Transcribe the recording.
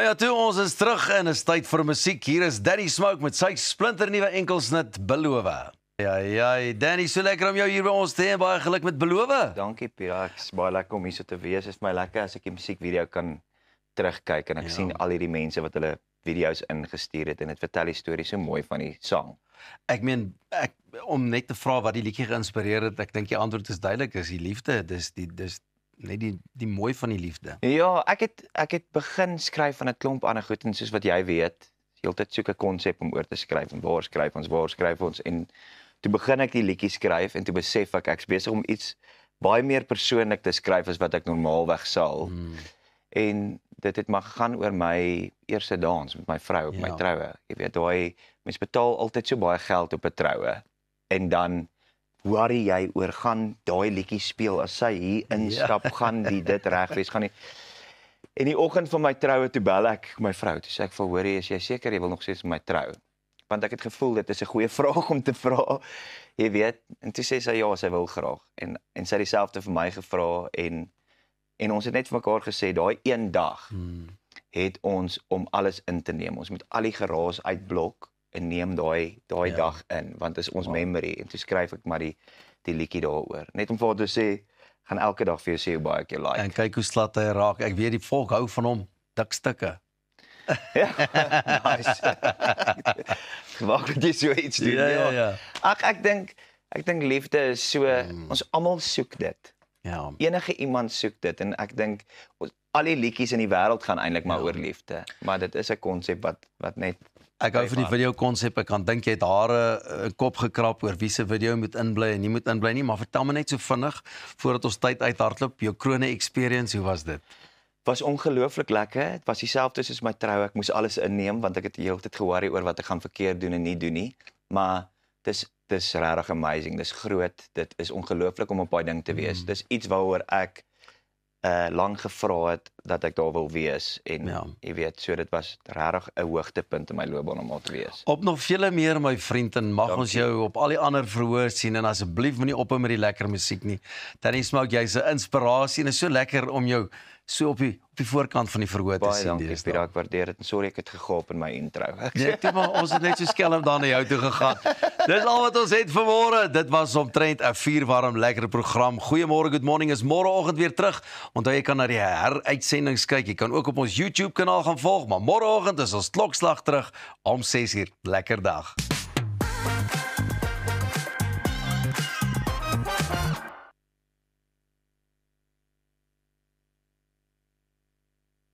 Nou ja, toe ons is terug en is tyd vir musiek. Hier is Danny Smoke met sy splinternuwe enkelsnit Belowe. Ja, Danny, so lekker om jou hier by ons te hê. Baie geluk met Belowe. Dankie Pira, ek is baie lekker om hier so te wees. Dit is my lekker as ek die musiekvideo kan terugkyk en ek sien al hierdie mense wat hulle video's ingestuur het en dit vertel die storie so mooi van die sang. Ek meen, om net te vra wat die liedjie geïnspireer het, ek dink die antwoord is duidelik, is die liefde. Dis net die mooi van die liefde. Ja, ek het begin skryf van 'n klomp ander goed en soos wat jy weet, heeltyd soek 'n konsep om oor te skryf en waar skryf ons en toe begin ek die liedjie skryf en toe besef ek's besig om iets baie meer persoonlik te skryf as wat ek normaalweg sal. En dit het maar gegaan oor my eerste dans met my vrou op my troue. Jy weet, mens betaal altyd so baie geld op 'n troue en dan worry jy oor gaan daai liedjie speel as sy hier instap, gaan die dit reg wees, gaan nie. En die oggend van my troue toe bel ek my vrou, toe sê ek vir hoorie, is jy seker jy wil nog steeds met my trou? Want ek het gevoel dit is 'n goeie vraag om te vra, jy weet. En toe sê sy ja, sy wil graag. En sy het dieselfde vir my gevra en ons het net vir mekaar gesê daai een dag het ons om alles in te neem. Ons moet al die geraas uitblok en neem daai dag in, want dit is ons memory. En toe skryf ek maar die liedjie daaroor. Net om vir haar te sê, gaan elke dag vir jou sê hoe baie ek jou like. En kyk hoe slat hy raak. Ek weet die volk hou van hom, dik stukke. Ja, nice. Waar dat jy so iets doen. Ja. Ag, ek dink liefde is so, ons almal soek dit. Ja. Enige iemand soek dit en ek dink al die liedjies in die wêreld gaan eintlik maar oor liefde. Maar dit is 'n konsep wat net Ek hou van die video konsep. Ek kan dink jy het hare 'n kop gekrap oor wie se video moet inbly en nie moet inbly nie, maar vertel my net so vinnig voordat ons tyd uithardloop, jou krone experience, hoe was dit? Was ongelooflik lekker. Dit was dieselfde soos my trou. Ek moes alles inneem want ek het die hele tyd ge-worry oor wat ek gaan verkeerd doen en nie doen nie. Maar dis regtig amazing. Dis groot. Dit is ongelooflik om op daai ding te wees. Dis iets waaroor ek lank gevra het dat ek daar wil wees en jy weet, so dit was regtig 'n hoogtepunt in my loopbaan om daar te wees. Op nog vele meer my vriend en mag ons jou op al die ander verhoor sien en asseblief moenie ophou met die lekker musiek nie. Danny Smoke, jy's 'n inspirasie en is so lekker om jou so op die voorkant van die verhoor te sien. Baie dankie, Pira, ek waardeer dit en sorry ek het gegaap in my intro. Nee, maar ons het net so skelm daar na jou toe gegaan. Dis al wat ons het vir môre. Dit was omtrent 'n vuurwarm lekker program. Goeiemôre, good morning is môreoggend weer terug. Onthou jy kan na die heruitsendings kyk. Jy kan ook op ons YouTube kanaal gaan volg, maar môreoggend is ons klokslag terug om 6:00. Lekker dag.